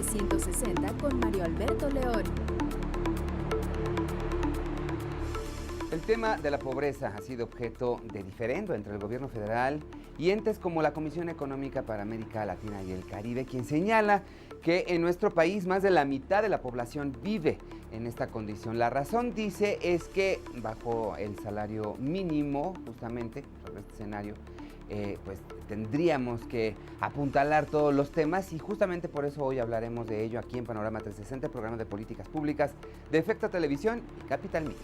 360 con Mario Alberto León. El tema de la pobreza ha sido objeto de diferendo entre el gobierno federal y entes como la Comisión Económica para América Latina y el Caribe, quien señala que en nuestro país más de la mitad de la población vive en esta condición. La razón, dice, es que bajo el salario mínimo, justamente, sobre este escenario, pues tendríamos que apuntalar todos los temas y justamente por eso hoy hablaremos de ello aquí en Panorama 360, el programa de políticas públicas de Efecto Televisión y Capital Media.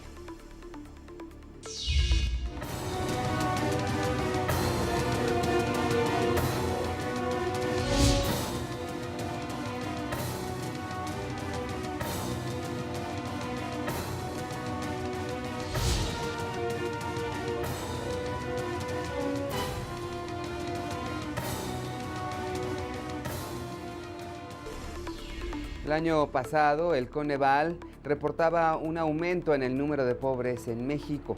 El año pasado, el Coneval reportaba un aumento en el número de pobres en México.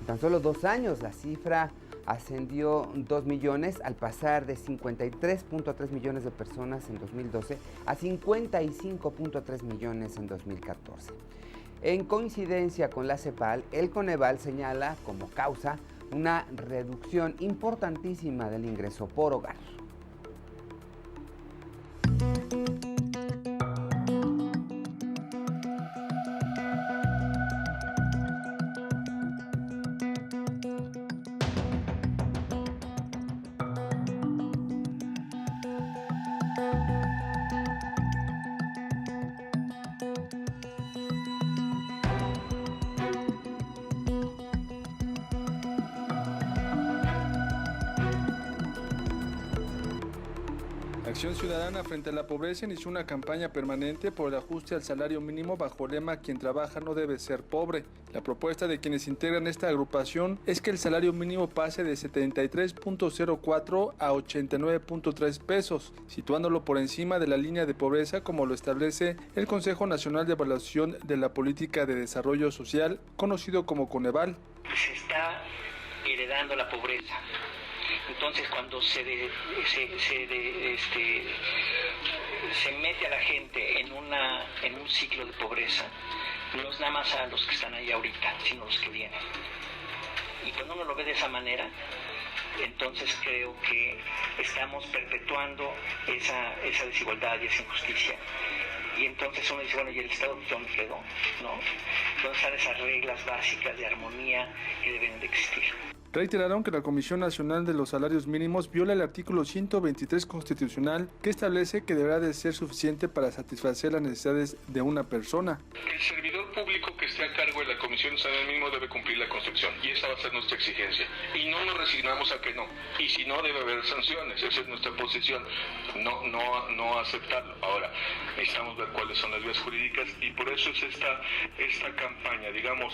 En tan solo 2 años, la cifra ascendió 2 millones al pasar de 53.3 millones de personas en 2012 a 55.3 millones en 2014. En coincidencia con la CEPAL, el Coneval señala como causa una reducción importantísima del ingreso por hogar. Acción Ciudadana frente a la pobreza inició una campaña permanente por el ajuste al salario mínimo bajo el lema "Quien trabaja no debe ser pobre". La propuesta de quienes integran esta agrupación es que el salario mínimo pase de 73.04 a 89.3 pesos, situándolo por encima de la línea de pobreza como lo establece el Consejo Nacional de Evaluación de la Política de Desarrollo Social, conocido como Coneval. Se está heredando la pobreza. Entonces, cuando se mete a la gente en un ciclo de pobreza, no es nada más a los que están ahí ahorita, sino los que vienen. Y cuando uno lo ve de esa manera, entonces creo que estamos perpetuando esa desigualdad y esa injusticia. Y entonces uno dice, bueno, ¿y el Estado dónde quedó? ¿No? ¿Dónde están esas reglas básicas de armonía que deben de existir? Reiteraron que la Comisión Nacional de los Salarios Mínimos viola el artículo 123 constitucional que establece que deberá de ser suficiente para satisfacer las necesidades de una persona. El servidor público que esté a cargo de la Comisión Nacional Mínimo debe cumplir la Constitución y esa va a ser nuestra exigencia. Y no nos resignamos a que no. Y si no, debe haber sanciones. Esa es nuestra posición. No aceptarlo. Ahora, necesitamos ver cuáles son las vías jurídicas y por eso es esta campaña, digamos.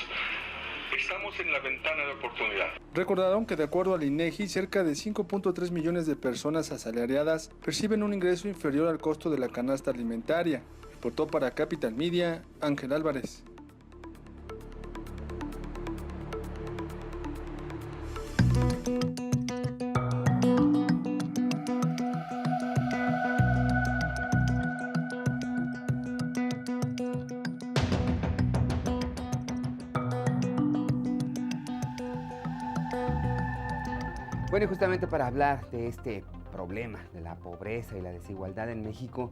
Estamos en la ventana de oportunidad. Recordaron que de acuerdo al INEGI, cerca de 5.3 millones de personas asalariadas perciben un ingreso inferior al costo de la canasta alimentaria. Reportó para Capital Media, Ángel Álvarez. Bueno, y justamente para hablar de este problema de la pobreza y la desigualdad en México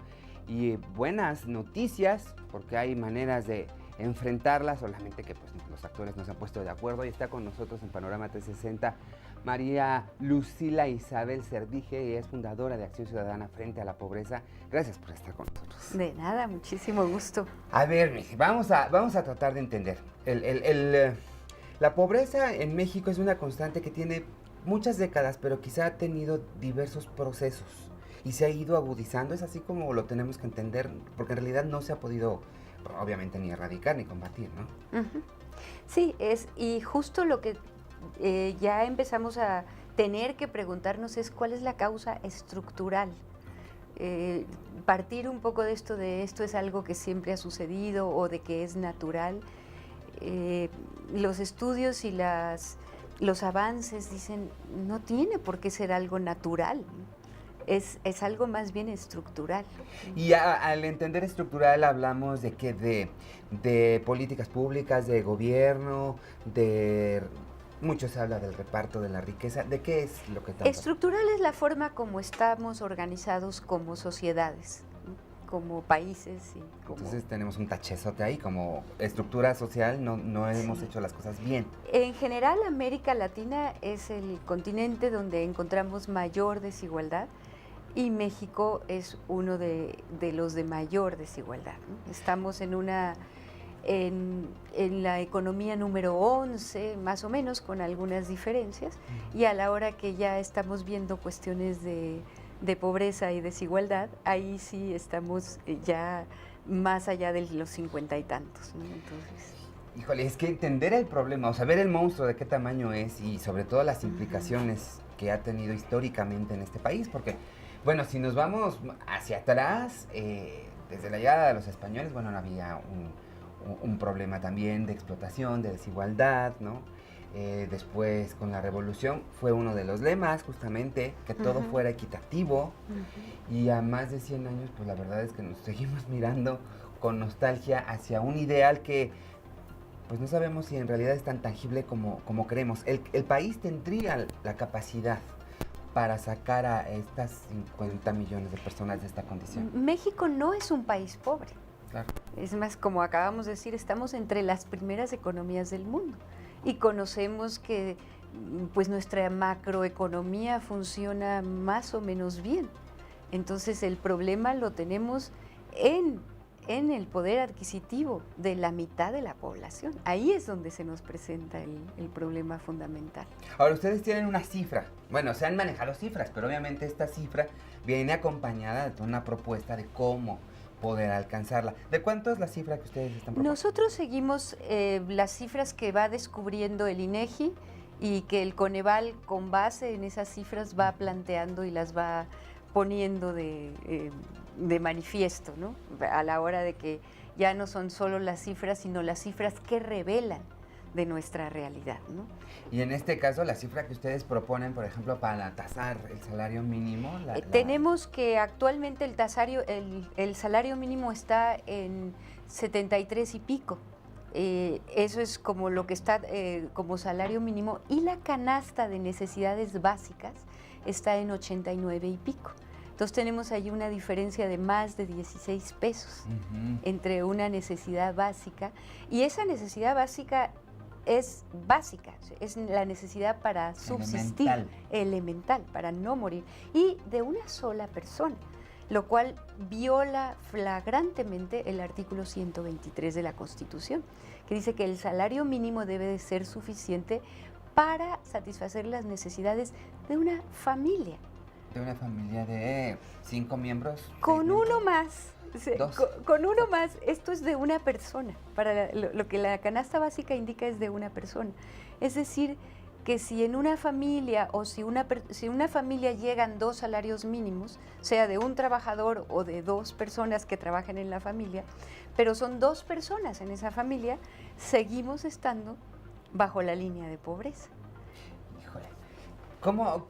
y buenas noticias, porque hay maneras de enfrentarlas, solamente que pues, los actores no se han puesto de acuerdo. Y está con nosotros en Panorama 360 María Lucila Isabel Cerdije, ella es fundadora de Acción Ciudadana frente a la pobreza. Gracias por estar con nosotros. De nada, muchísimo gusto. A ver, Miji, vamos a tratar de entender. La pobreza en México es una constante que tiene muchas décadas, pero quizá ha tenido diversos procesos y se ha ido agudizando. Es así como lo tenemos que entender, porque en realidad no se ha podido, obviamente, ni erradicar ni combatir, ¿no? Uh-huh. Sí, y justo lo que ya empezamos a tener que preguntarnos es cuál es la causa estructural. Partir un poco de esto es algo que siempre ha sucedido o de que es natural. Los estudios y los avances dicen, no tiene por qué ser algo natural. es algo más bien estructural. Y al entender estructural hablamos de qué, de políticas públicas, de gobierno, mucho se habla del reparto de la riqueza. ¿De qué es lo que estamos? Estructural es la forma como estamos organizados como sociedades, como países. Entonces tenemos un tachezote ahí, como estructura social no hemos hecho las cosas bien. En general, América Latina es el continente donde encontramos mayor desigualdad y México es uno de los de mayor desigualdad, ¿no? Estamos en la economía número 11, más o menos, con algunas diferencias, y a la hora que ya estamos viendo cuestiones de pobreza y desigualdad, ahí sí estamos ya más allá de los 50 y tantos, ¿no? Entonces, híjole, es que entender el problema, o sea, ver el monstruo de qué tamaño es y sobre todo las implicaciones que ha tenido históricamente en este país, porque, bueno, si nos vamos hacia atrás, desde la llegada de los españoles, bueno, no había un problema también de explotación, de desigualdad, ¿no? Después, con la revolución, fue uno de los lemas, justamente, que todo fuera equitativo. Y a más de 100 años, pues la verdad es que nos seguimos mirando con nostalgia hacia un ideal que, pues no sabemos si en realidad es tan tangible como creemos. El país tendría la capacidad para sacar a estas 50 millones de personas de esta condición. México no es un país pobre. Claro. Es más, como acabamos de decir, estamos entre las primeras economías del mundo y conocemos que pues nuestra macroeconomía funciona más o menos bien. Entonces el problema lo tenemos en el poder adquisitivo de la mitad de la población. Ahí es donde se nos presenta el problema fundamental. Ahora, ustedes tienen una cifra. Bueno, se han manejado cifras, pero obviamente esta cifra viene acompañada de una propuesta de cómo poder alcanzarla. ¿De cuánto es la cifra que ustedes están proponiendo? Nosotros seguimos las cifras que va descubriendo el INEGI y que el Coneval, con base en esas cifras, va planteando y las va poniendo de manifiesto, ¿no? A la hora de que ya no son solo las cifras, sino las cifras que revelan de nuestra realidad, ¿no? Y en este caso, la cifra que ustedes proponen, por ejemplo, para tasar el salario mínimo... Tenemos que actualmente el salario mínimo está en 73 y pico. Eso es como lo que está como salario mínimo, y la canasta de necesidades básicas está en 89 y pico. Entonces tenemos ahí una diferencia de más de 16 pesos entre una necesidad básica, y esa necesidad básica es básica, es la necesidad para subsistir, elemental, para no morir, y de una sola persona, lo cual viola flagrantemente el artículo 123 de la Constitución, que dice que el salario mínimo debe de ser suficiente para satisfacer las necesidades de una familia. ¿De una familia de 5 miembros? Con uno más. ¿Dos? Con uno más, esto es de una persona. Para lo que la canasta básica indica es de una persona. Es decir, que si en una familia o si una familia llegan 2 salarios mínimos, sea de un trabajador o de 2 personas que trabajan en la familia, pero son 2 personas en esa familia, seguimos estando bajo la línea de pobreza. Híjole, ¿cómo?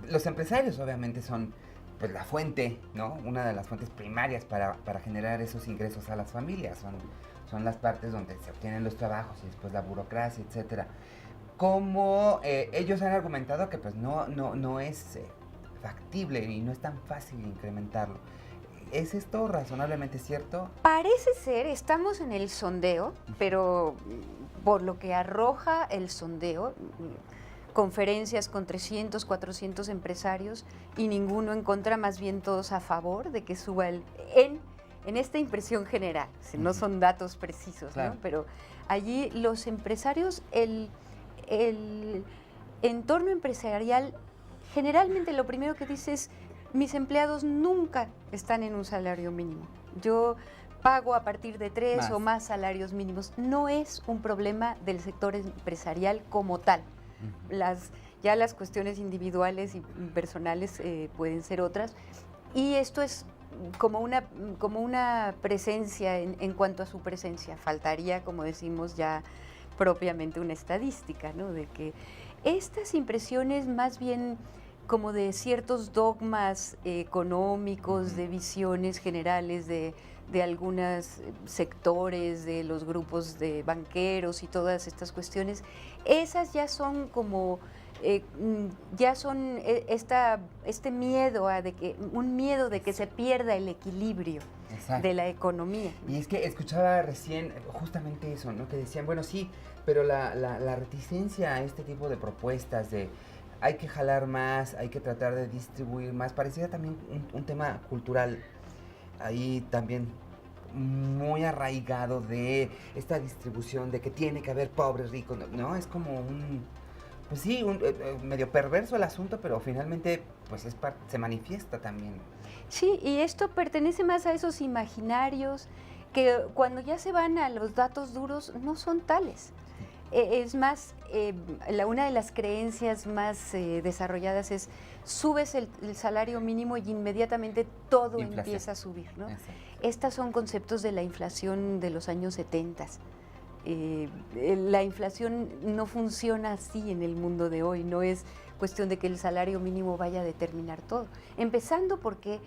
Los empresarios obviamente son pues la fuente, ¿no? Una de las fuentes primarias para generar esos ingresos a las familias. Son las partes donde se obtienen los trabajos y después la burocracia, etcétera. ¿Cómo ellos han argumentado que pues no es factible y no es tan fácil incrementarlo? ¿Es esto razonablemente cierto? Parece ser, estamos en el sondeo, pero por lo que arroja el sondeo, conferencias con 300, 400 empresarios y ninguno en contra, más bien todos a favor de que suba en esta impresión general. No son datos precisos, claro, ¿no? Pero allí los empresarios, el entorno empresarial, generalmente lo primero que dice es: mis empleados nunca están en un salario mínimo. Yo pago a partir de 3 o más salarios mínimos. No es un problema del sector empresarial como tal. Ya las cuestiones individuales y personales pueden ser otras, y esto es como una presencia en cuanto a su presencia. Faltaría, como decimos, ya propiamente una estadística, ¿no? De que estas impresiones más bien como de ciertos dogmas económicos, de visiones generales de algunos sectores, de los grupos de banqueros y todas estas cuestiones. Esas ya son como, ya son este miedo un miedo de que se pierda el equilibrio. Exacto. De la economía. Y es que escuchaba recién justamente eso, ¿no? Que decían, bueno, sí, pero la reticencia a este tipo de propuestas de hay que jalar más, hay que tratar de distribuir más, parecía también un tema cultural ahí también muy arraigado de esta distribución de que tiene que haber pobres, ricos, ¿no? Es como pues sí, medio perverso el asunto, pero finalmente pues se manifiesta también. Sí, y esto pertenece más a esos imaginarios que cuando ya se van a los datos duros no son tales. Es más, una de las creencias más desarrolladas es subes el salario mínimo y inmediatamente todo empieza a subir, ¿no? Estos son conceptos de la inflación de los años 70. La inflación no funciona así en el mundo de hoy, no es cuestión de que el salario mínimo vaya a determinar todo. Empezando porque,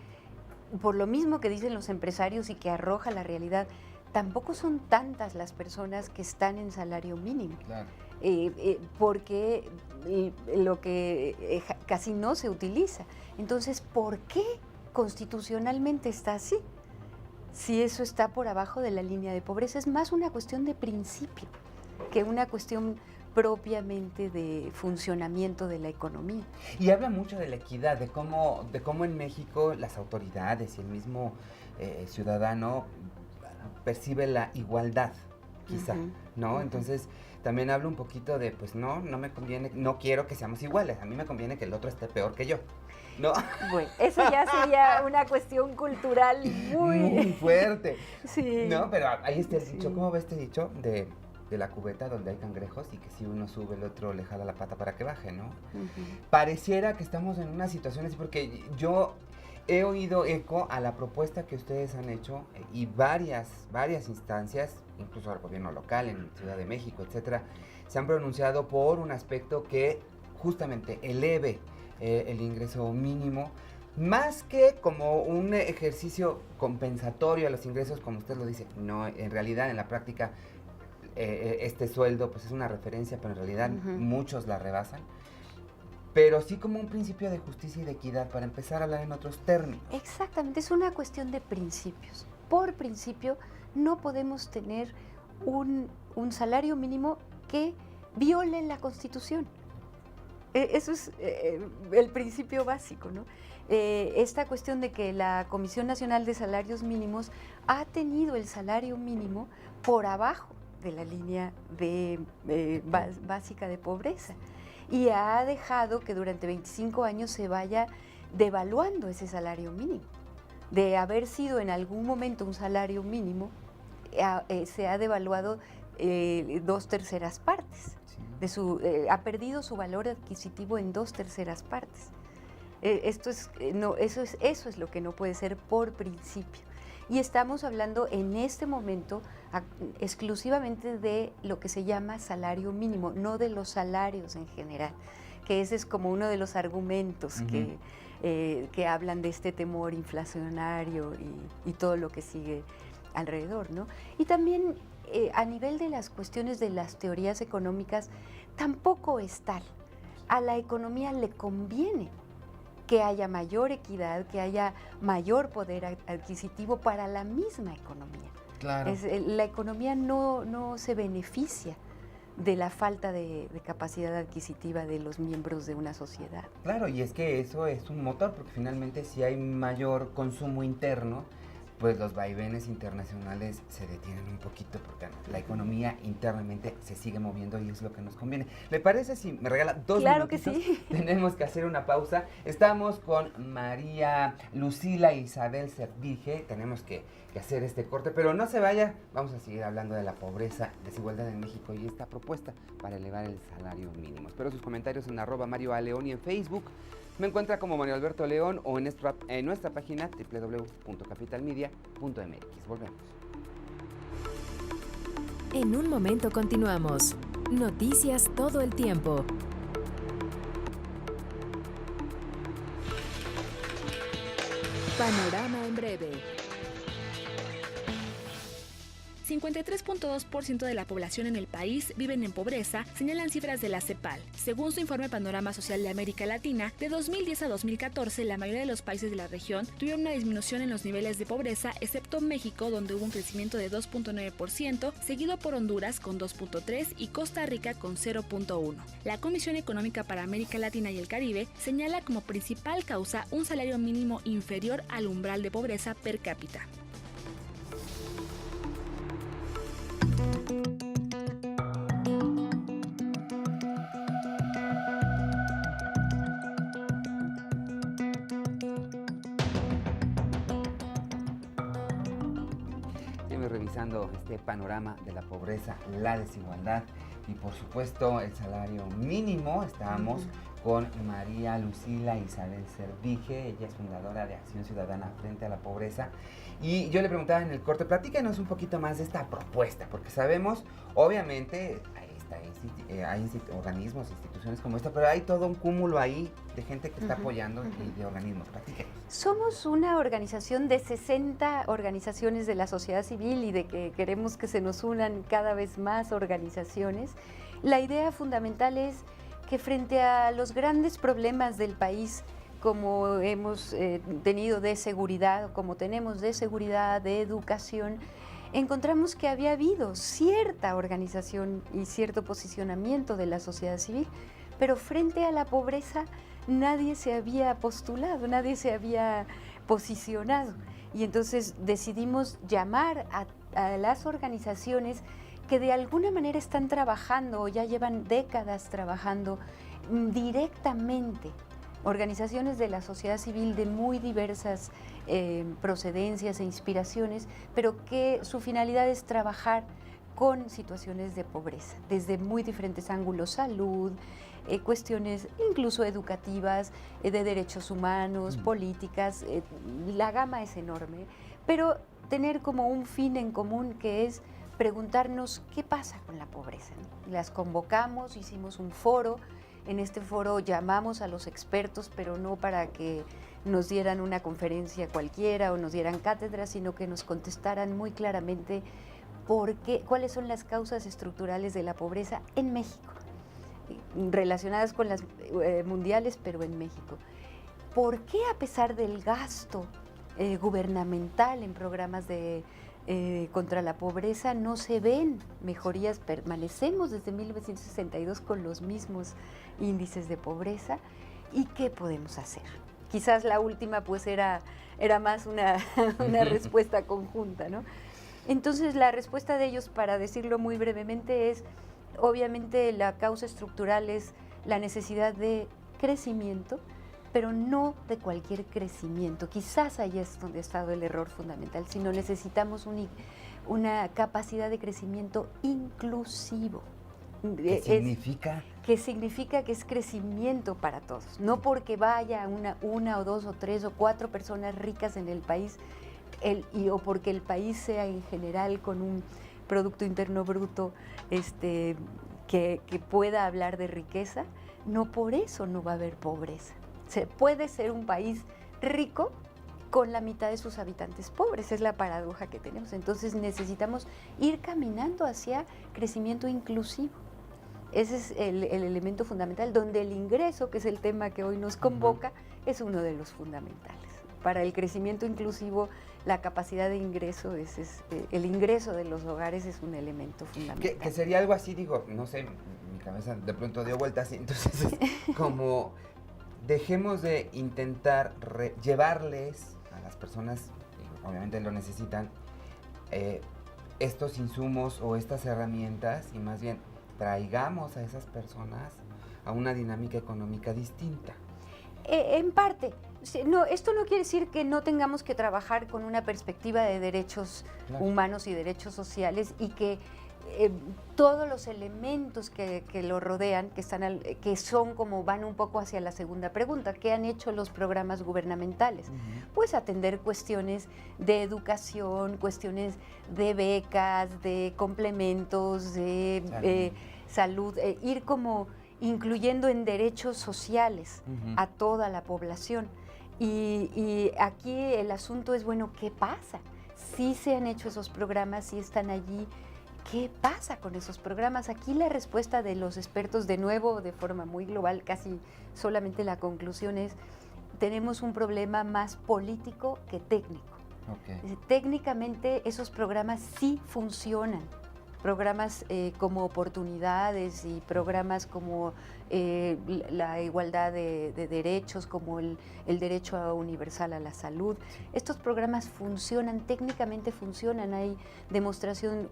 por lo mismo que dicen los empresarios y que arroja la realidad, tampoco son tantas las personas que están en salario mínimo, claro. Porque lo que casi no se utiliza. Entonces, ¿por qué constitucionalmente está así? Si eso está por abajo de la línea de pobreza, es más una cuestión de principio que una cuestión propiamente de funcionamiento de la economía. Y habla mucho de la equidad, de cómo en México las autoridades y el mismo ciudadano percibe la igualdad, quizá, ¿no? Entonces, también habla un poquito de, pues no me conviene, no quiero que seamos iguales, a mí me conviene que el otro esté peor que yo, ¿no? Bueno, eso ya sería una cuestión cultural muy fuerte. Sí. No, pero ahí está el dicho, ¿cómo ves este dicho de la cubeta donde hay cangrejos y que si uno sube el otro le jala la pata para que baje, ¿no? Pareciera que estamos en una situación así porque yo he oído eco a la propuesta que ustedes han hecho y varias instancias, incluso al gobierno local en Ciudad de México, etcétera, se han pronunciado por un aspecto que justamente eleve el ingreso mínimo, más que como un ejercicio compensatorio a los ingresos, como usted lo dice. No, en realidad, en la práctica, este sueldo pues es una referencia, pero en realidad muchos la rebasan. Pero sí como un principio de justicia y de equidad, para empezar a hablar en otros términos. Exactamente, es una cuestión de principios. Por principio, no podemos tener un salario mínimo que viole la Constitución. Eso es el principio básico, ¿no? Esta cuestión de que la Comisión Nacional de Salarios Mínimos ha tenido el salario mínimo por abajo de la línea básica de pobreza. Y ha dejado que durante 25 años se vaya devaluando ese salario mínimo. De haber sido en algún momento un salario mínimo, se ha devaluado 2/3 partes. Ha perdido su valor adquisitivo en 2/3 partes. Eso es lo que no puede ser por principio. Y estamos hablando en este momento exclusivamente de lo que se llama salario mínimo, no de los salarios en general, que ese es como uno de los argumentos que hablan de este temor inflacionario y todo lo que sigue alrededor, ¿no? Y también a nivel de las cuestiones de las teorías económicas, tampoco es tal. A la economía le conviene que haya mayor equidad, que haya mayor poder adquisitivo para la misma economía. Claro. La economía no se beneficia de la falta de capacidad adquisitiva de los miembros de una sociedad. Claro, y es que eso es un motor, porque finalmente si hay mayor consumo interno, pues los vaivenes internacionales se detienen un poquito porque la economía internamente se sigue moviendo y es lo que nos conviene. ¿Le parece si me regala 2 minutitos? Claro que sí. Tenemos que hacer una pausa. Estamos con María Lucila Isabel Serdige. Tenemos que hacer este corte, pero no se vaya. Vamos a seguir hablando de la pobreza, desigualdad en México y esta propuesta para elevar el salario mínimo. Espero sus comentarios en @MarioAleón y en Facebook. Me encuentra como Mario Alberto León o en nuestra página www.capitalmedia.mx. Volvemos. En un momento continuamos. Noticias todo el tiempo. Panorama en breve. 53.2% de la población en el país viven en pobreza, señalan cifras de la CEPAL. Según su informe Panorama Social de América Latina, de 2010 a 2014, la mayoría de los países de la región tuvieron una disminución en los niveles de pobreza, excepto México, donde hubo un crecimiento de 2.9%, seguido por Honduras con 2.3% y Costa Rica con 0.1%. La Comisión Económica para América Latina y el Caribe señala como principal causa un salario mínimo inferior al umbral de pobreza per cápita. Revisando este panorama de la pobreza, la desigualdad y por supuesto el salario mínimo. Estábamos con María Lucila Isabel Servige, ella es fundadora de Acción Ciudadana Frente a la Pobreza, y yo le preguntaba en el corte, platícanos un poquito más de esta propuesta, porque sabemos, obviamente, hay organismos, instituciones como esta, pero hay todo un cúmulo ahí de gente que está apoyando y de organismos. Platíquenos. Somos una organización de 60 organizaciones de la sociedad civil y de que queremos que se nos unan cada vez más organizaciones. La idea fundamental es que frente a los grandes problemas del país, como hemos tenido de seguridad, como tenemos de seguridad, de educación, encontramos que había habido cierta organización y cierto posicionamiento de la sociedad civil, pero frente a la pobreza nadie se había postulado, nadie se había posicionado. Y entonces decidimos llamar a las organizaciones que de alguna manera están trabajando o ya llevan décadas trabajando directamente, organizaciones de la sociedad civil de muy diversas procedencias e inspiraciones, pero que su finalidad es trabajar con situaciones de pobreza, desde muy diferentes ángulos: salud, cuestiones incluso educativas, de derechos humanos, políticas, la gama es enorme, pero tener como un fin en común que es preguntarnos qué pasa con la pobreza. Las convocamos, hicimos un foro. En este foro llamamos a los expertos, pero no para que nos dieran una conferencia cualquiera o nos dieran cátedra, sino que nos contestaran muy claramente cuáles son las causas estructurales de la pobreza en México, relacionadas con las mundiales, pero en México. ¿Por qué, a pesar del gasto gubernamental en programas contra la pobreza, no se ven mejorías? Permanecemos desde 1962 con los mismos índices de pobreza. ¿Y qué podemos hacer? Quizás la última pues era más una respuesta conjunta, ¿no? Entonces la respuesta de ellos, para decirlo muy brevemente, es obviamente la causa estructural es la necesidad de crecimiento, pero no de cualquier crecimiento. Quizás ahí es donde ha estado el error fundamental, sino necesitamos una capacidad de crecimiento inclusivo. ¿Qué significa? Que significa que es crecimiento para todos, no porque vaya una o dos o tres o cuatro personas ricas en el país, o porque el país sea en general con un Producto Interno Bruto que pueda hablar de riqueza. No, por eso no va a haber pobreza. Se puede ser un país rico con la mitad de sus habitantes pobres, es la paradoja que tenemos. Entonces necesitamos ir caminando hacia crecimiento inclusivo. Ese es el elemento fundamental, donde el ingreso, que es el tema que hoy nos convoca, es uno de los fundamentales. Para el crecimiento inclusivo, la capacidad de ingreso, el ingreso de los hogares es un elemento fundamental. Que sería algo así, digo, no sé, mi cabeza de pronto dio vueltas, entonces es como dejemos de intentar llevarles a las personas, y obviamente lo necesitan, estos insumos o estas herramientas, y más bien traigamos a esas personas a una dinámica económica distinta. En parte. No, esto no quiere decir que no tengamos que trabajar con una perspectiva de derechos humanos y derechos sociales, y que todos los elementos que lo rodean, que son como van un poco hacia la segunda pregunta, ¿qué han hecho los programas gubernamentales? Pues atender cuestiones de educación, cuestiones de becas, de complementos, de salud, ir como incluyendo en derechos sociales a toda la población. Y aquí el asunto es, bueno, ¿qué pasa? Sí se han hecho esos programas, sí están allí. ¿Qué pasa con esos programas? Aquí la respuesta de los expertos, de nuevo, de forma muy global, casi solamente la conclusión es, tenemos un problema más político que técnico. Okay. Técnicamente esos programas sí funcionan. Programas como oportunidades y programas como la igualdad de derechos, como el derecho universal a la salud. Estos programas funcionan, técnicamente funcionan, hay demostración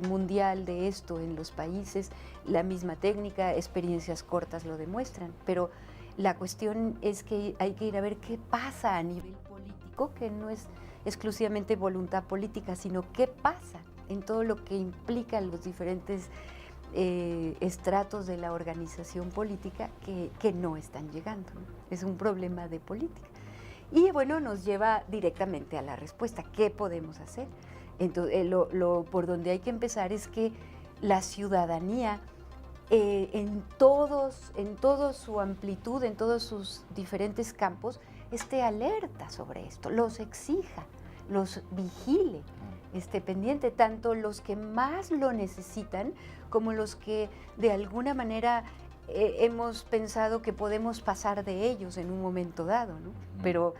mundial de esto en los países, la misma técnica, experiencias cortas lo demuestran, pero la cuestión es que hay que ir a ver qué pasa a nivel político, que no es exclusivamente voluntad política, sino qué pasa en todo lo que implica los diferentes estratos de la organización política que no están llegando, ¿no? Es un problema de política. Y bueno, nos lleva directamente a la respuesta, ¿qué podemos hacer? Entonces, por donde hay que empezar es que la ciudadanía, en toda su amplitud, en todos sus diferentes campos, esté alerta sobre esto, los exija, los vigile, esté pendiente, tanto los que más lo necesitan como los que de alguna manera hemos pensado que podemos pasar de ellos en un momento dado, ¿no? Pero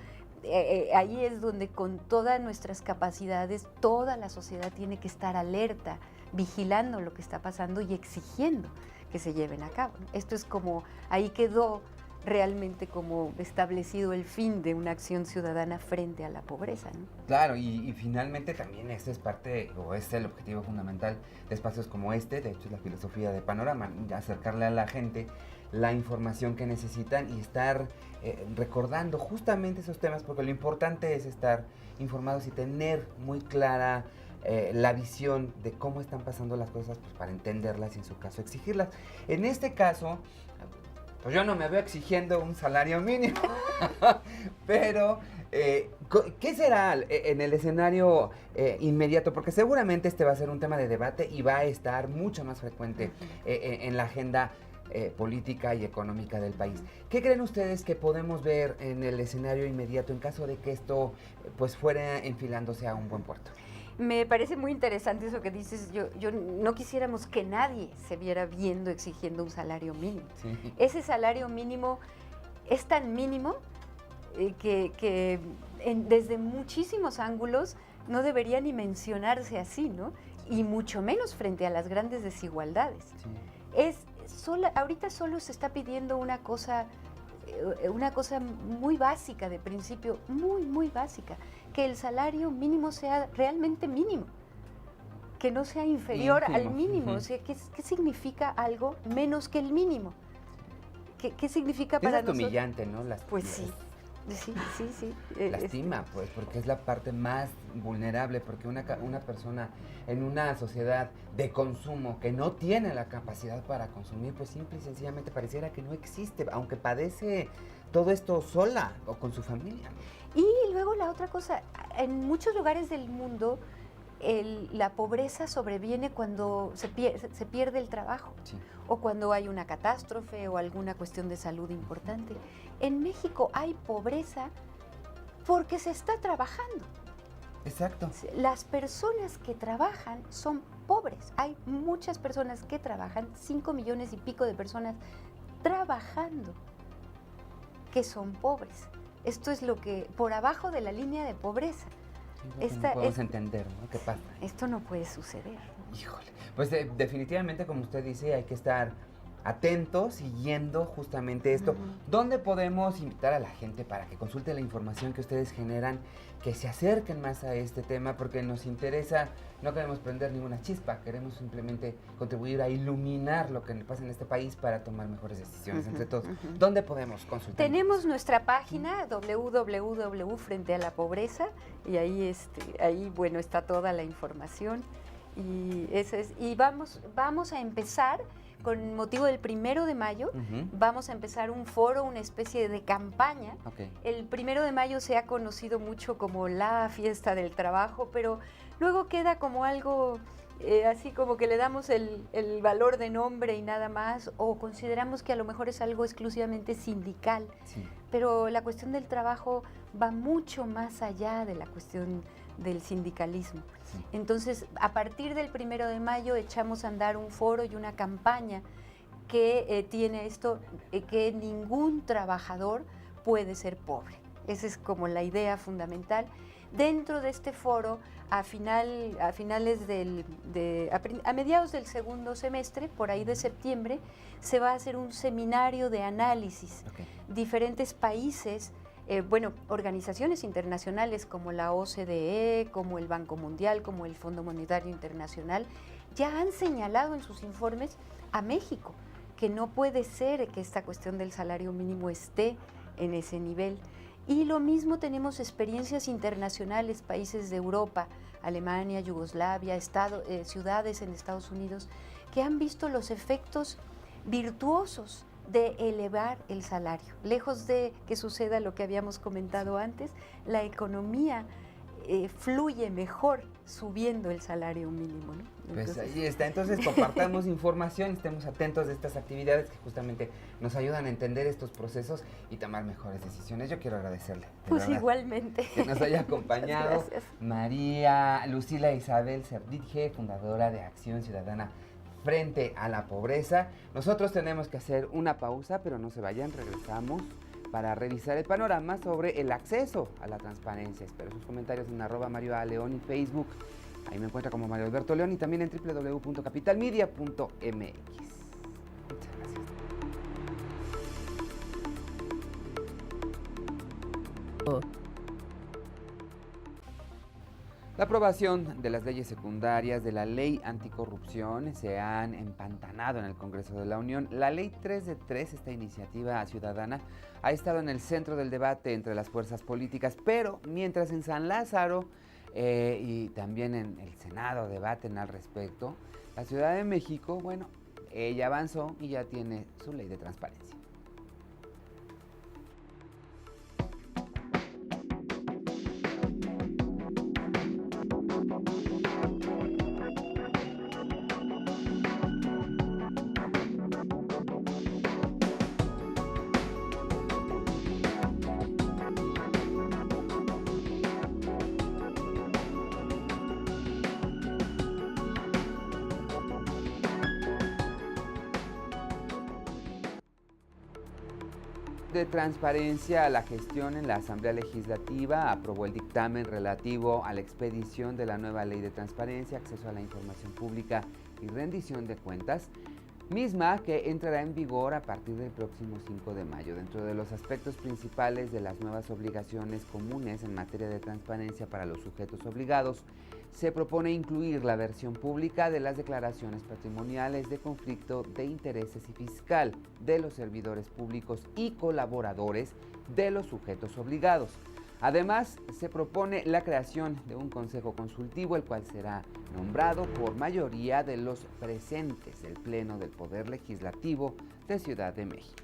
ahí es donde con todas nuestras capacidades, toda la sociedad tiene que estar alerta, vigilando lo que está pasando y exigiendo que se lleven a cabo, ¿no? Esto es como, ahí quedó realmente como establecido el fin de una acción ciudadana frente a la pobreza, ¿no? Claro, y finalmente también este es parte, o es el objetivo fundamental de espacios como este, de hecho es la filosofía de Panorama, acercarle a la gente la información que necesitan y estar recordando justamente esos temas, porque lo importante es estar informados y tener muy clara la visión de cómo están pasando las cosas, pues, para entenderlas y en su caso exigirlas. En este caso, pues yo no me veo exigiendo un salario mínimo, pero ¿qué será en el escenario inmediato? Porque seguramente este va a ser un tema de debate y va a estar mucho más frecuente en la agenda política y económica del país. ¿Qué creen ustedes que podemos ver en el escenario inmediato en caso de que esto pues fuera enfilándose a un buen puerto? Me parece muy interesante eso que dices. Yo no quisiéramos que nadie se viera viendo exigiendo un salario mínimo. Sí. Ese salario mínimo es tan mínimo que desde muchísimos ángulos no debería ni mencionarse así, ¿no? Y mucho menos frente a las grandes desigualdades. Sí. Ahorita solo se está pidiendo una cosa muy básica de principio, muy básica, que el salario mínimo sea realmente mínimo, que no sea inferior al mínimo. O sea, ¿qué significa algo menos que el mínimo? ¿Qué significa para nosotros? Es humillante, ¿no? Pues sí. Sí. Lastima, pues, porque es la parte más vulnerable, porque una persona en una sociedad de consumo que no tiene la capacidad para consumir, pues simple y sencillamente pareciera que no existe, aunque padece todo esto sola o con su familia. Y luego la otra cosa, en muchos lugares del mundo la pobreza sobreviene cuando se pierde el trabajo, sí, o cuando hay una catástrofe o alguna cuestión de salud importante. En México hay pobreza porque se está trabajando. Exacto. Las personas que trabajan son pobres. Hay muchas personas que trabajan, 5 millones y pico de personas trabajando, que son pobres. Esto es lo que, por abajo de la línea de pobreza. No podemos entender, ¿no? ¿Qué pasa? Esto no puede suceder, ¿no? Híjole. Pues definitivamente, como usted dice, hay que estar atentos, siguiendo justamente esto. ¿Dónde podemos invitar a la gente para que consulte la información que ustedes generan, que se acerquen más a este tema? Porque nos interesa, no queremos prender ninguna chispa, queremos simplemente contribuir a iluminar lo que pasa en este país para tomar mejores decisiones entre todos. ¿Dónde podemos consultar? Tenemos nuestra página www.frente a la pobreza y ahí bueno, está toda la información y vamos a empezar con motivo del 1 de mayo, vamos a empezar un foro, una especie de campaña. Okay. El 1 de mayo se ha conocido mucho como la fiesta del trabajo, pero luego queda como algo así como que le damos el valor de nombre y nada más, o consideramos que a lo mejor es algo exclusivamente sindical. Sí. pero la cuestión del trabajo va mucho más allá de la cuestión del sindicalismo. Sí. Entonces, a partir del 1 de mayo echamos a andar un foro y una campaña que tiene esto, que ningún trabajador puede ser pobre. Esa es como la idea fundamental. Dentro de este foro, a mediados del segundo semestre, por ahí de septiembre, se va a hacer un seminario de análisis. Okay. Diferentes países, organizaciones internacionales como la OCDE, como el Banco Mundial, como el Fondo Monetario Internacional, ya han señalado en sus informes a México que no puede ser que esta cuestión del salario mínimo esté en ese nivel. Y lo mismo tenemos experiencias internacionales, países de Europa, Alemania, Yugoslavia, ciudades en Estados Unidos, que han visto los efectos virtuosos de elevar el salario. Lejos de que suceda lo que habíamos comentado antes, la economía fluye mejor subiendo el salario mínimo, ¿no? Pues ahí está, entonces compartamos información, estemos atentos de estas actividades que justamente nos ayudan a entender estos procesos y tomar mejores decisiones. Yo quiero agradecerle. Pues igualmente. Que nos haya acompañado María Lucila Isabel Cerdije, fundadora de Acción Ciudadana Frente a la Pobreza. Nosotros tenemos que hacer una pausa, pero no se vayan, regresamos para revisar el panorama sobre el acceso a la transparencia. Espero sus comentarios en @MarioALeón y Facebook. Ahí me encuentra como Mario Alberto León y también en www.capitalmedia.mx. Muchas gracias. La aprobación de las leyes secundarias de la Ley Anticorrupción se han empantanado en el Congreso de la Unión. La Ley 3 de 3, esta iniciativa ciudadana, ha estado en el centro del debate entre las fuerzas políticas, pero mientras en San Lázaro y también en el Senado debaten al respecto, la Ciudad de México, ella avanzó y ya tiene su ley de transparencia. De transparencia a la gestión en la Asamblea Legislativa aprobó el dictamen relativo a la expedición de la nueva Ley de Transparencia, Acceso a la Información Pública y Rendición de Cuentas, misma que entrará en vigor a partir del próximo 5 de mayo. Dentro de los aspectos principales de las nuevas obligaciones comunes en materia de transparencia para los sujetos obligados, se propone incluir la versión pública de las declaraciones patrimoniales de conflicto de intereses y fiscal de los servidores públicos y colaboradores de los sujetos obligados. Además, se propone la creación de un consejo consultivo, el cual será nombrado por mayoría de los presentes del Pleno del Poder Legislativo de Ciudad de México.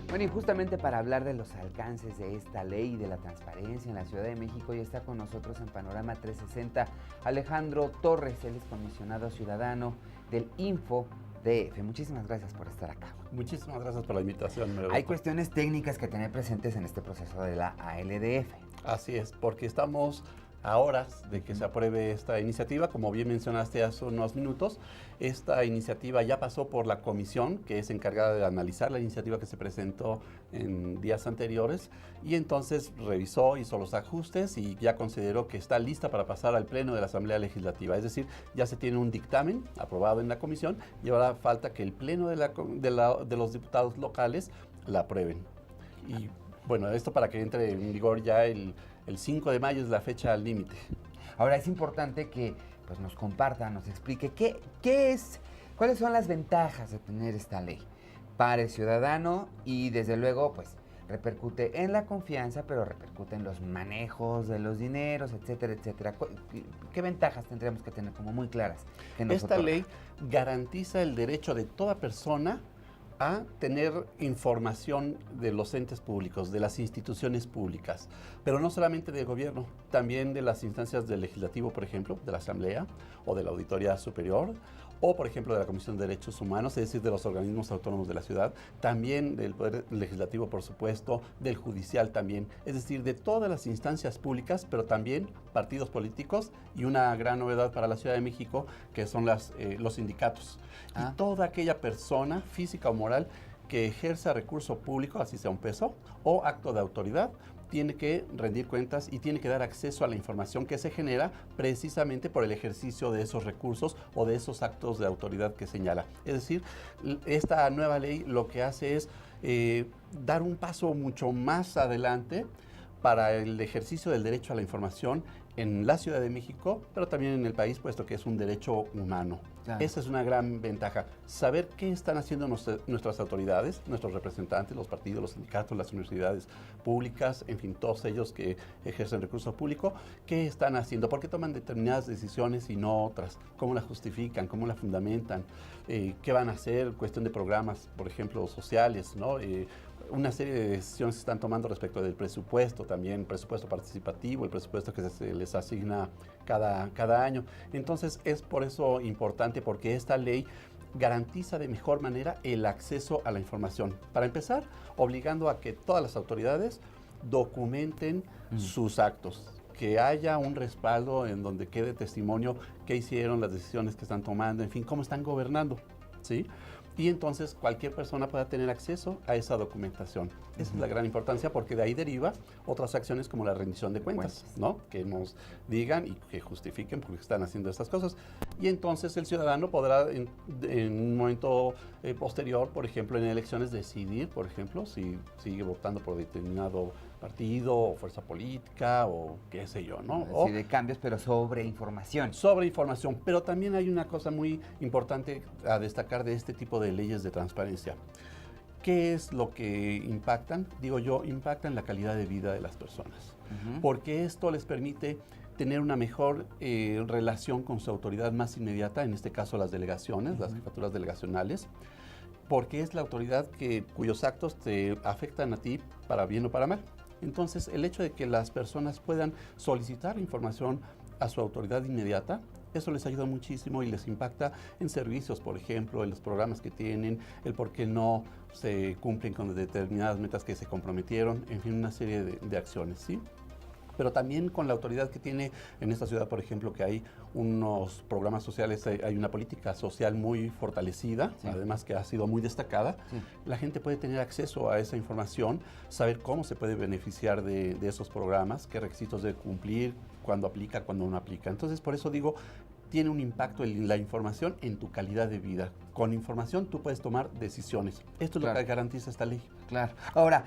Bueno, y justamente para hablar de los alcances de esta ley y de la transparencia en la Ciudad de México, ya está con nosotros en Panorama 360 Alejandro Torres, él es comisionado ciudadano del InfoDF. Muchísimas gracias por estar acá. Muchísimas gracias por la invitación. Hay cuestiones técnicas que tener presentes en este proceso de la ALDF. Así es, porque estamos a horas de que se apruebe esta iniciativa. Como bien mencionaste hace unos minutos, esta iniciativa ya pasó por la comisión que es encargada de analizar la iniciativa que se presentó en días anteriores y entonces revisó, hizo los ajustes y ya consideró que está lista para pasar al Pleno de la Asamblea Legislativa. Es decir, ya se tiene un dictamen aprobado en la comisión y ahora falta que el Pleno de los diputados locales la aprueben. Y bueno, esto para que entre en vigor ya el 5 de mayo es la fecha límite. Ahora es importante que nos comparta, nos explique cuáles son las ventajas de tener esta ley para el ciudadano y desde luego repercute en la confianza, pero repercute en los manejos de los dineros, etcétera, etcétera. ¿Qué ventajas tendríamos que tener como muy claras? Esta ley garantiza el derecho de toda persona a tener información de los entes públicos, de las instituciones públicas, pero no solamente del gobierno, también de las instancias del legislativo, por ejemplo, de la Asamblea o de la Auditoría Superior, o por ejemplo de la Comisión de Derechos Humanos, es decir, de los organismos autónomos de la ciudad, también del Poder Legislativo, por supuesto, del Judicial también, es decir, de todas las instancias públicas, pero también partidos políticos y una gran novedad para la Ciudad de México, que son los sindicatos. Y toda aquella persona, física o moral, que ejerza recurso público, así sea un peso, o acto de autoridad, tiene que rendir cuentas y tiene que dar acceso a la información que se genera precisamente por el ejercicio de esos recursos o de esos actos de autoridad que señala. Es decir, esta nueva ley lo que hace es dar un paso mucho más adelante para el ejercicio del derecho a la información en la Ciudad de México, pero también en el país, puesto que es un derecho humano. Claro. Esa es una gran ventaja, saber qué están haciendo nuestras autoridades, nuestros representantes, los partidos, los sindicatos, las universidades públicas, en fin, todos ellos que ejercen recursos públicos, qué están haciendo, por qué toman determinadas decisiones y no otras, cómo las justifican, cómo las fundamentan, qué van a hacer, cuestión de programas, por ejemplo, sociales, ¿no? Una serie de decisiones se están tomando respecto del presupuesto también, el presupuesto participativo, el presupuesto que se les asigna cada año. Entonces es por eso importante, porque esta ley garantiza de mejor manera el acceso a la información. Para empezar, obligando a que todas las autoridades documenten sus actos, que haya un respaldo en donde quede testimonio qué hicieron, las decisiones que están tomando, en fin, cómo están gobernando, ¿sí? Y entonces cualquier persona pueda tener acceso a esa documentación. Esa es la gran importancia, porque de ahí deriva otras acciones como la rendición de cuentas, ¿no? Que nos digan y que justifiquen por qué están haciendo estas cosas. Y entonces el ciudadano podrá en un momento posterior, por ejemplo, en elecciones, decidir, por ejemplo, si sigue votando por determinado partido o fuerza política o qué sé yo, ¿no? Sí, de cambios, pero sobre información. Sobre información, pero también hay una cosa muy importante a destacar de este tipo de leyes de transparencia. ¿Qué es lo que impactan? Digo yo, impactan la calidad de vida de las personas, porque esto les permite tener una mejor relación con su autoridad más inmediata, en este caso las delegaciones, las jefaturas delegacionales, porque es la autoridad cuyos actos te afectan a ti para bien o para mal. Entonces, el hecho de que las personas puedan solicitar información a su autoridad inmediata, eso les ayuda muchísimo y les impacta en servicios, por ejemplo, en los programas que tienen, el por qué no se cumplen con determinadas metas que se comprometieron, en fin, una serie de acciones, ¿sí? Pero también con la autoridad que tiene en esta ciudad, por ejemplo, que hay unos programas sociales, hay una política social muy fortalecida, además que ha sido muy destacada. La gente puede tener acceso a esa información, saber cómo se puede beneficiar de esos programas, qué requisitos debe cumplir, cuándo aplica, cuándo no aplica. Entonces, por eso digo, tiene un impacto la información en tu calidad de vida. Con información tú puedes tomar decisiones. Esto es lo que garantiza esta ley. Claro. Ahora,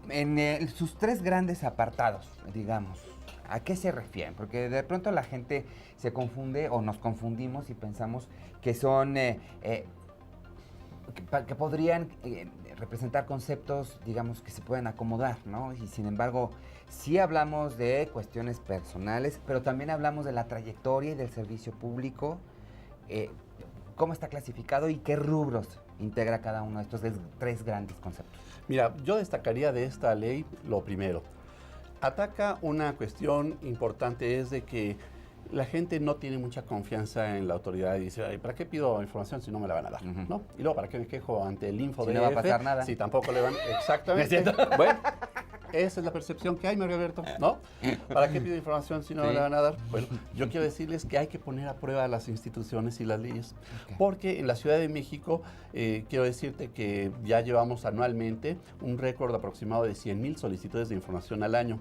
en sus tres grandes apartados, digamos, ¿a qué se refieren? Porque de pronto la gente se confunde o nos confundimos y pensamos que son, que podrían representar conceptos, digamos, que se pueden acomodar, ¿no? Y sin embargo, sí hablamos de cuestiones personales, pero también hablamos de la trayectoria y del servicio público, cómo está clasificado y qué rubros integra cada uno de estos tres grandes conceptos. Mira, yo destacaría de esta ley lo primero. Ataca una cuestión importante, es de que la gente no tiene mucha confianza en la autoridad y dice, ¿para qué pido información si no me la van a dar? ¿No? Y luego, ¿para qué me quejo ante el InfoDF? Si no va a pasar nada. Si tampoco le van... Exactamente. Bueno, esa es la percepción que hay, Mario Alberto, ¿no? ¿Para qué pido información si no me la van a dar? Bueno, yo quiero decirles que hay que poner a prueba las instituciones y las leyes, porque en la Ciudad de México, quiero decirte que ya llevamos anualmente un récord aproximado de 100,000 solicitudes de información al año.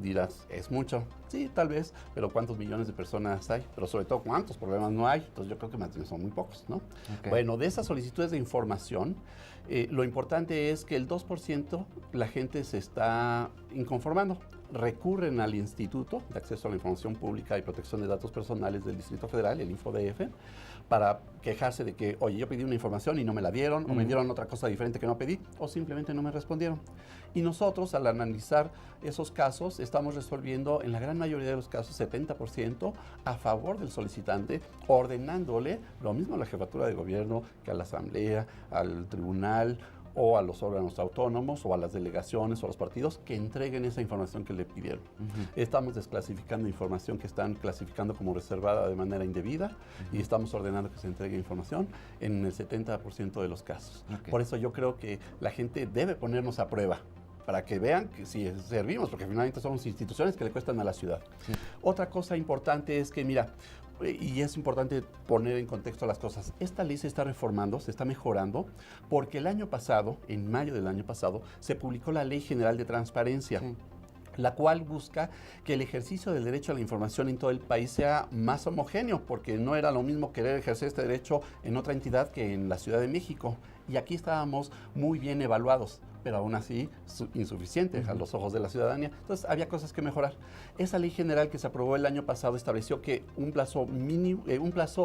Dirás, ¿es mucho? Sí, tal vez, pero ¿cuántos millones de personas hay? Pero sobre todo, ¿cuántos problemas no hay? Entonces yo creo que son muy pocos, ¿no? Bueno, de esas solicitudes de información, lo importante es que el 2% la gente se está inconformando. Recurren al Instituto de Acceso a la Información Pública y Protección de Datos Personales del Distrito Federal, el InfoDF, para quejarse de que, oye, yo pedí una información y no me la dieron, o me dieron otra cosa diferente que no pedí, o simplemente no me respondieron. Y nosotros, al analizar esos casos, estamos resolviendo en la gran mayoría de los casos 70% a favor del solicitante, ordenándole lo mismo a la jefatura de gobierno que a la asamblea, al tribunal o a los órganos autónomos o a las delegaciones o a los partidos que entreguen esa información que le pidieron. Estamos desclasificando información que están clasificando como reservada de manera indebida y estamos ordenando que se entregue información en el 70% de los casos. Por eso yo creo que la gente debe ponernos a prueba para que vean que sí servimos, porque finalmente somos instituciones que le cuestan a la ciudad. Otra cosa importante es que, mira, y es importante poner en contexto las cosas, esta ley se está reformando, se está mejorando, porque el año pasado, en mayo del año pasado, se publicó la Ley General de Transparencia, la cual busca que el ejercicio del derecho a la información en todo el país sea más homogéneo, porque no era lo mismo querer ejercer este derecho en otra entidad que en la Ciudad de México. Y aquí estábamos muy bien evaluados, pero aún así insuficientes a los ojos de la ciudadanía. Entonces había cosas que mejorar. Esa ley general que se aprobó el año pasado estableció que un plazo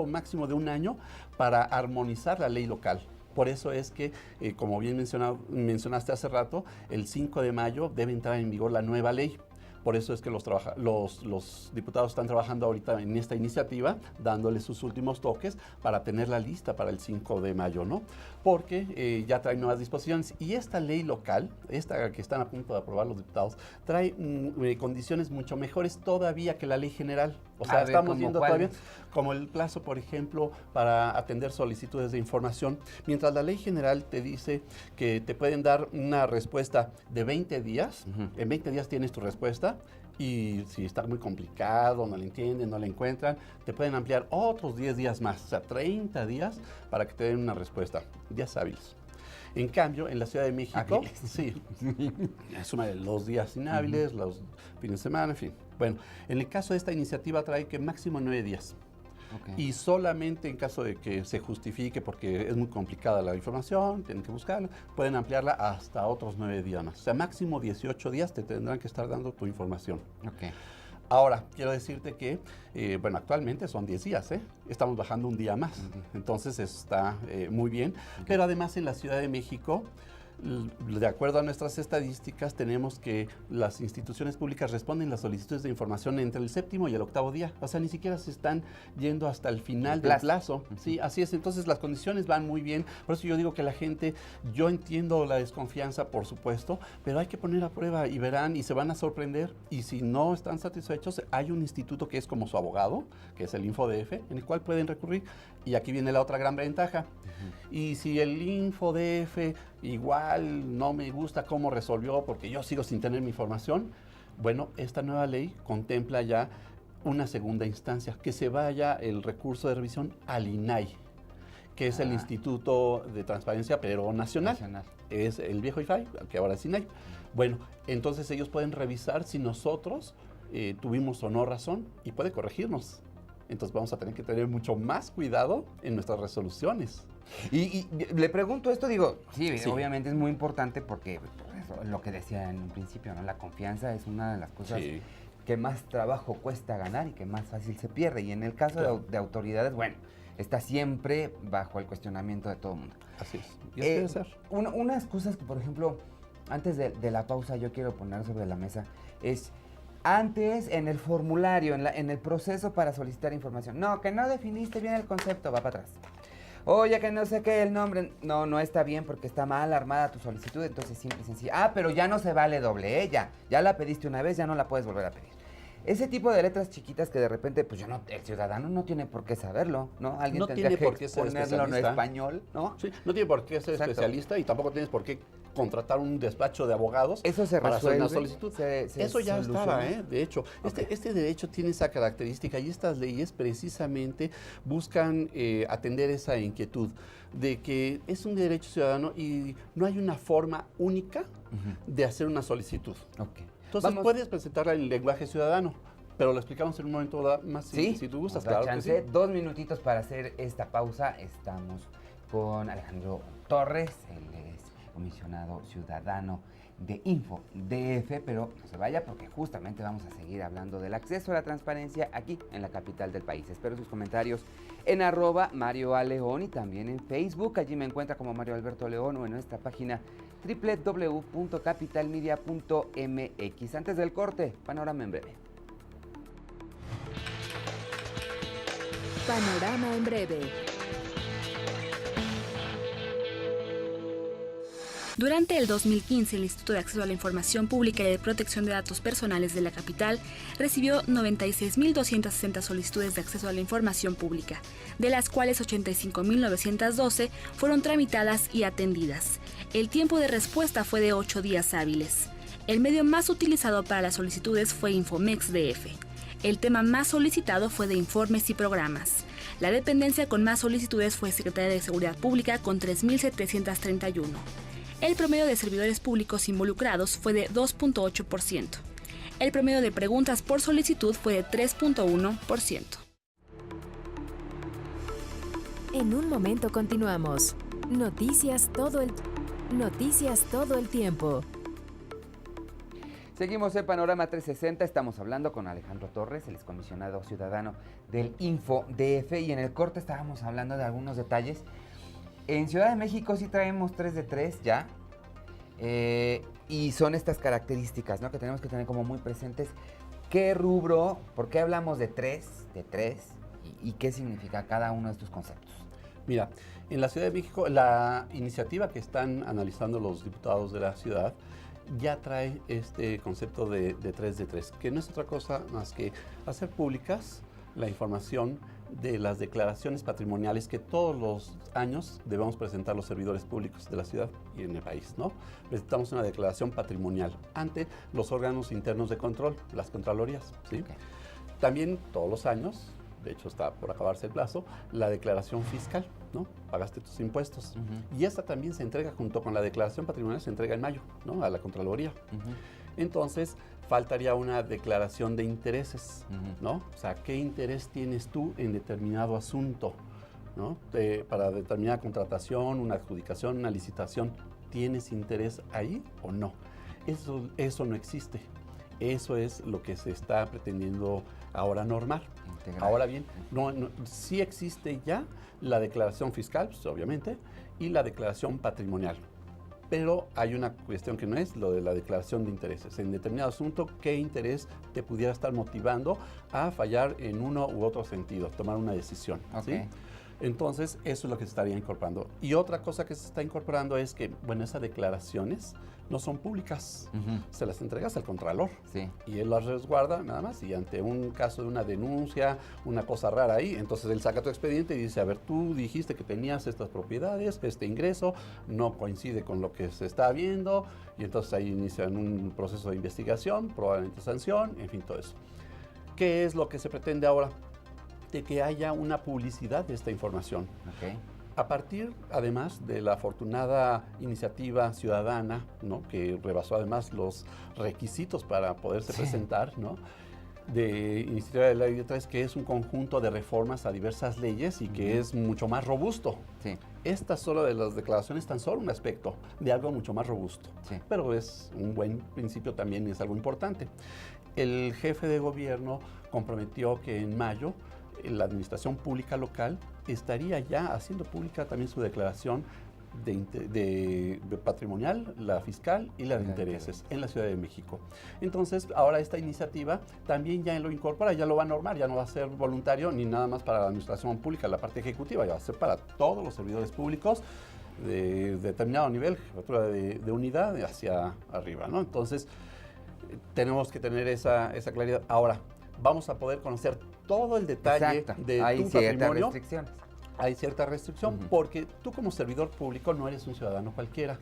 máximo de un año para armonizar la ley local. Por eso es que, como bien mencionaste hace rato, el 5 de mayo debe entrar en vigor la nueva ley. Por eso es que los diputados están trabajando ahorita en esta iniciativa, dándole sus últimos toques para tenerla lista para el 5 de mayo, ¿no? Porque ya trae nuevas disposiciones. Y esta ley local, esta que están a punto de aprobar los diputados, trae condiciones mucho mejores todavía que la ley general. O sea, estamos viendo todavía como el plazo, por ejemplo, para atender solicitudes de información. Mientras la ley general te dice que te pueden dar una respuesta de 20 días, en 20 días tienes tu respuesta, y si está muy complicado, no le entienden, no le encuentran, te pueden ampliar otros 10 días más, o sea, 30 días para que te den una respuesta, días hábiles. En cambio, en la Ciudad de México, sí, es los días inhábiles, los fines de semana, en fin. Bueno, en el caso de esta iniciativa trae que máximo 9 días. Y solamente en caso de que se justifique porque es muy complicada la información, tienen que buscarla, pueden ampliarla hasta otros 9 días más. O sea, máximo 18 días te tendrán que estar dando tu información. Ahora, quiero decirte que, bueno, actualmente son 10 días, estamos bajando un día más, entonces está muy bien. Pero además en la Ciudad de México, de acuerdo a nuestras estadísticas, tenemos que las instituciones públicas responden las solicitudes de información entre el 7º y el 8º día. O sea, ni siquiera se están yendo hasta el final del plazo. Sí, así es. Entonces, las condiciones van muy bien. Por eso yo digo que la gente, yo entiendo la desconfianza, por supuesto, pero hay que poner a prueba y verán y se van a sorprender. Y si no están satisfechos, hay un instituto que es como su abogado, que es el InfoDF, en el cual pueden recurrir. Y aquí viene la otra gran ventaja. Y si el InfoDF igual no me gusta cómo resolvió porque yo sigo sin tener mi información, bueno, esta nueva ley contempla ya una segunda instancia, que se vaya el recurso de revisión al INAI, que es el Instituto de Transparencia pero Nacional. Es el viejo IFAI, que ahora es INAI. Bueno, entonces ellos pueden revisar si nosotros tuvimos o no razón y puede corregirnos. Entonces vamos a tener que tener mucho más cuidado en nuestras resoluciones. Y le pregunto esto, digo, sí, obviamente es muy importante porque eso, lo que decía en un principio, ¿no? La confianza es una de las cosas que más trabajo cuesta ganar y que más fácil se pierde. Y en el caso de autoridades, bueno, está siempre bajo el cuestionamiento de todo el mundo. Así es. Y debe ser. Unas cosas que, por ejemplo, antes de la pausa yo quiero poner sobre la mesa es... Antes, en el formulario, en el proceso para solicitar información. No, que no definiste bien el concepto, va para atrás. Oye, que no sé qué, el nombre. No está bien porque está mal armada tu solicitud, entonces simple y sencillo. Pero ya no se vale doble, ya la pediste una vez, ya no la puedes volver a pedir. Ese tipo de letras chiquitas que de repente, pues el ciudadano no tiene por qué saberlo, ¿no? Alguien no tendría tiene por qué que ser ponerlo en español, ¿no? Sí, no tiene por qué ser especialista y tampoco tienes por qué contratar un despacho de abogados para hacer una solicitud. Eso ya estaba, de hecho. Este derecho tiene esa característica y estas leyes precisamente buscan atender esa inquietud de que es un derecho ciudadano y no hay una forma única de hacer una solicitud. Entonces puedes presentarla en lenguaje ciudadano, pero lo explicamos en un momento más si tú gustas. Claro chance, que sí. 2 minutitos para hacer esta pausa. Estamos con Alejandro Torres, él es comisionado ciudadano de Info DF, pero no se vaya porque justamente vamos a seguir hablando del acceso a la transparencia aquí en la capital del país. Espero sus comentarios en @MarioALeón y también en Facebook. Allí me encuentra como Mario Alberto León o en nuestra página www.capitalmedia.mx. Antes del corte, panorama en breve. Panorama en breve. Durante el 2015, el Instituto de Acceso a la Información Pública y de Protección de Datos Personales de la capital recibió 96.260 solicitudes de acceso a la información pública, de las cuales 85.912 fueron tramitadas y atendidas. El tiempo de respuesta fue de 8 días hábiles. El medio más utilizado para las solicitudes fue Infomex DF. El tema más solicitado fue de informes y programas. La dependencia con más solicitudes fue Secretaría de Seguridad Pública con 3.731. El promedio de servidores públicos involucrados fue de 2.8%. El promedio de preguntas por solicitud fue de 3.1%. En un momento continuamos. Noticias todo el tiempo. Seguimos en Panorama 360, estamos hablando con Alejandro Torres, el excomisionado ciudadano del Info DF, y en el corte estábamos hablando de algunos detalles. En Ciudad de México sí traemos 3 de 3 ya, y son estas características, ¿no?, que tenemos que tener como muy presentes. ¿Qué rubro, por qué hablamos de 3, y qué significa cada uno de estos conceptos? Mira, en la Ciudad de México, la iniciativa que están analizando los diputados de la ciudad ya trae este concepto de 3 de 3, que no es otra cosa más que hacer públicas la información de las declaraciones patrimoniales que todos los años debemos presentar los servidores públicos de la ciudad y en el país, ¿no? Presentamos una declaración patrimonial ante los órganos internos de control, las contralorías, ¿sí? Okay. También todos los años, de hecho está por acabarse el plazo, la declaración fiscal, ¿no? Pagaste tus impuestos. Y esta también se entrega junto con la declaración patrimonial, se entrega en mayo, ¿no?, a la Contraloría. Entonces, faltaría una declaración de intereses, ¿no? O sea, ¿qué interés tienes tú en determinado asunto, ¿no? Para determinada contratación, una adjudicación, una licitación, ¿tienes interés ahí o no? Eso no existe. Eso es lo que se está pretendiendo ahora normar. Integral. Ahora bien, sí existe ya la declaración fiscal, pues, obviamente, y la declaración patrimonial. Pero hay una cuestión que no es lo de la declaración de intereses. En determinado asunto, ¿qué interés te pudiera estar motivando a fallar en uno u otro sentido, tomar una decisión? Okay. ¿Sí? Entonces, eso es lo que se estaría incorporando. Y otra cosa que se está incorporando es que, bueno, esas declaraciones no son públicas. Se las entregas al Contralor. Sí. Y él las resguarda nada más. Y ante un caso de una denuncia, una cosa rara ahí, entonces él saca tu expediente y dice, a ver, tú dijiste que tenías estas propiedades, este ingreso no coincide con lo que se está viendo, y entonces ahí inician un proceso de investigación, probablemente sanción, en fin, todo eso. ¿Qué es lo que se pretende ahora? De que haya una publicidad de esta información. Okay. A partir, además, de la afortunada iniciativa ciudadana, ¿no?, que rebasó además los requisitos para poderse presentar, ¿no?, de Iniciativa de Ley 3, que es un conjunto de reformas a diversas leyes y que es mucho más robusto. Sí. Esta solo de las declaraciones tan solo un aspecto de algo mucho más robusto. Sí. Pero es un buen principio también y es algo importante. El jefe de gobierno comprometió que en mayo la administración pública local estaría ya haciendo pública también su declaración de patrimonial, la fiscal y la de intereses en la Ciudad de México. Entonces, ahora esta iniciativa también ya lo incorpora, ya lo va a normar, ya no va a ser voluntario ni nada más para la administración pública, la parte ejecutiva, ya va a ser para todos los servidores públicos de determinado nivel, jefatura de unidad hacia arriba, ¿no? Entonces, tenemos que tener esa claridad. Ahora, vamos a poder conocer todo el detalle de tu patrimonio. Hay cierta restricción porque tú como servidor público no eres un ciudadano cualquiera.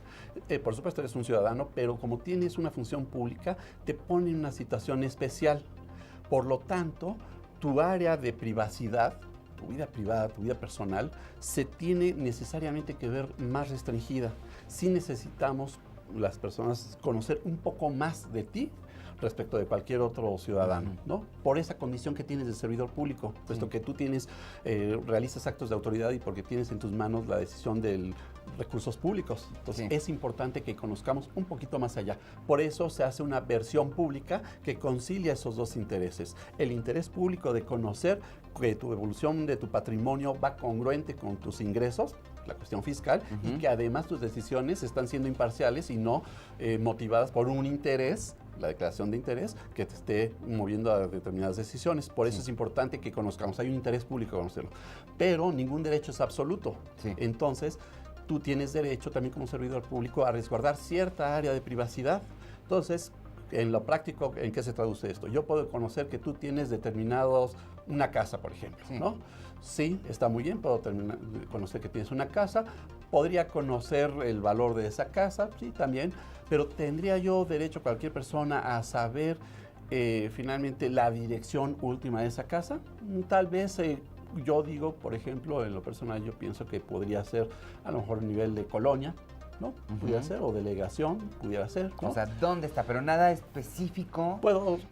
Por supuesto eres un ciudadano, pero como tienes una función pública, te pone en una situación especial. Por lo tanto, tu área de privacidad, tu vida privada, tu vida personal, se tiene necesariamente que ver más restringida. Sí necesitamos las personas conocer un poco más de ti respecto de cualquier otro ciudadano, ¿no? Por esa condición que tienes de servidor público, puesto que tú tienes, realizas actos de autoridad y porque tienes en tus manos la decisión de recursos públicos. Entonces, es importante que conozcamos un poquito más allá. Por eso se hace una versión pública que concilia esos dos intereses. El interés público de conocer que tu evolución de tu patrimonio va congruente con tus ingresos, la cuestión fiscal, y que además tus decisiones están siendo imparciales y no motivadas por un interés, la declaración de interés, que te esté moviendo a determinadas decisiones. Por eso es importante que conozcamos. Hay un interés público a conocerlo. Pero ningún derecho es absoluto. Entonces, tú tienes derecho también como servidor público a resguardar cierta área de privacidad. Entonces, en lo práctico, ¿en qué se traduce esto? Yo puedo conocer que tú tienes determinados, una casa, por ejemplo, ¿no? Sí, está muy bien, puedo conocer que tienes una casa, podría conocer el valor de esa casa, sí, también, pero ¿tendría yo derecho, cualquier persona, a saber finalmente la dirección última de esa casa? Tal vez yo digo, por ejemplo, en lo personal, yo pienso que podría ser a lo mejor a nivel de colonia, ¿no? Pudiera ser, o delegación, pudiera ser, ¿no? O sea, ¿dónde está? Pero nada específico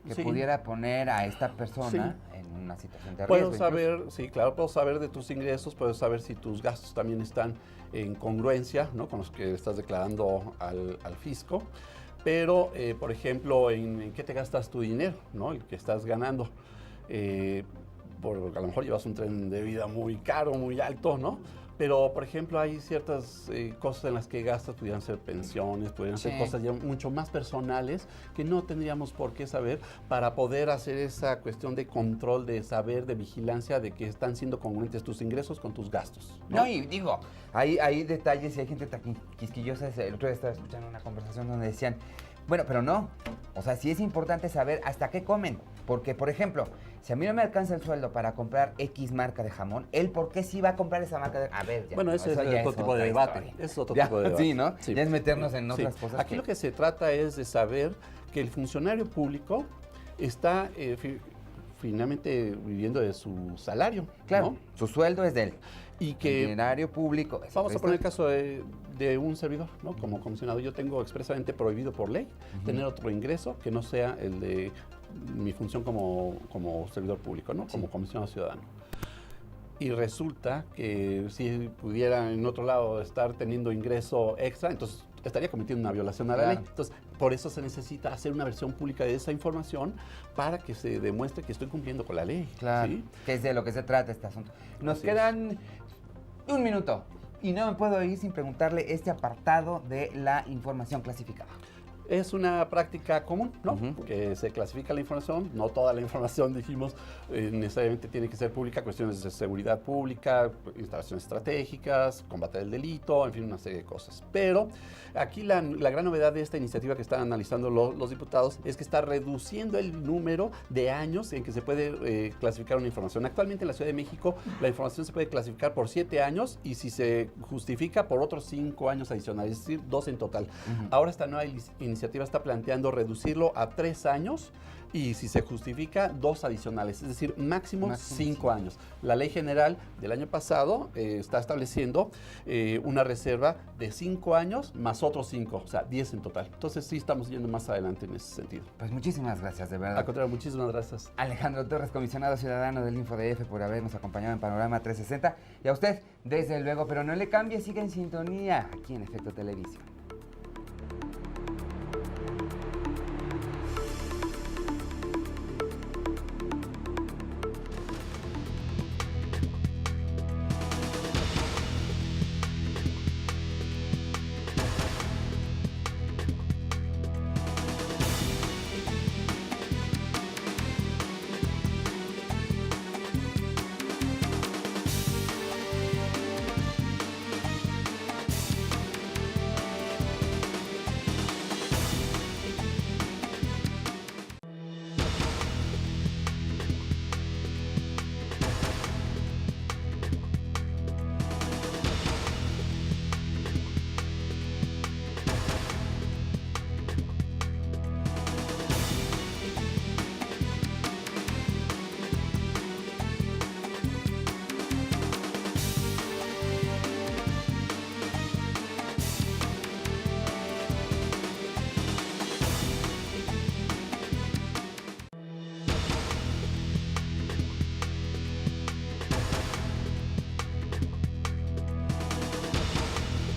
que pudiera poner a esta persona en una situación de riesgo. Puedo saber, sí, claro, puedo saber de tus ingresos, puedo saber si tus gastos también están en congruencia, ¿no? Con los que estás declarando al fisco. Pero, por ejemplo, ¿en qué te gastas tu dinero, ¿no? El que estás ganando. Porque a lo mejor llevas un tren de vida muy caro, muy alto, ¿no? Pero, por ejemplo, hay ciertas cosas en las que gastas, pudieran ser pensiones, pudieran ser cosas ya mucho más personales que no tendríamos por qué saber para poder hacer esa cuestión de control, de saber, de vigilancia, de que están siendo congruentes tus ingresos con tus gastos, ¿no? No, y digo, hay detalles y hay gente tan quisquillosa. El otro día estaba escuchando una conversación donde decían, bueno, pero no, o sea, sí es importante saber hasta qué comen, porque, por ejemplo, si a mí no me alcanza el sueldo para comprar X marca de jamón, ¿él por qué sí va a comprar esa marca de...? A ver, ya. Bueno, ese es otro tipo de debate. Es otro tipo de debate. Sí, ¿no? Sí. Ya es meternos en otras cosas. Aquí lo que se trata es de saber que el funcionario público está finalmente viviendo de su salario. Claro, ¿no? Su sueldo es de él. Y que... El funcionario público... Vamos a poner el caso de un servidor, ¿no? Como comisionado, yo tengo expresamente prohibido por ley tener otro ingreso que no sea el de mi función como servidor público, ¿no? Como comisionado ciudadano. Y resulta que si pudiera en otro lado estar teniendo ingreso extra, entonces estaría cometiendo una violación a la ley. Entonces, por eso se necesita hacer una versión pública de esa información para que se demuestre que estoy cumpliendo con la ley. Claro, ¿sí? Que es de lo que se trata este asunto. Nos quedan un minuto y no me puedo ir sin preguntarle este apartado de la información clasificada. Es una práctica común, ¿no? Que se clasifica la información, no toda la información, dijimos, necesariamente tiene que ser pública, cuestiones de seguridad pública, instalaciones estratégicas, combate del delito, en fin, una serie de cosas. Pero aquí la gran novedad de esta iniciativa que están analizando los diputados es que está reduciendo el número de años en que se puede clasificar una información. Actualmente en la Ciudad de México la información se puede clasificar por 7 años y si se justifica por otros 5 años adicionales, es decir, 2 en total. Ahora esta nueva iniciativa está planteando reducirlo a 3 años y si se justifica 2 adicionales, es decir, máximo 5 años. La ley general del año pasado está estableciendo una reserva de 5 años más otros 5, o sea, 10 en total. Entonces sí estamos yendo más adelante en ese sentido. Pues muchísimas gracias, de verdad. Al contrario, muchísimas gracias. Alejandro Torres, comisionado ciudadano del InfoDF, por habernos acompañado en Panorama 360. Y a usted, desde luego, pero no le cambie, siga en sintonía aquí en Efecto Televisión.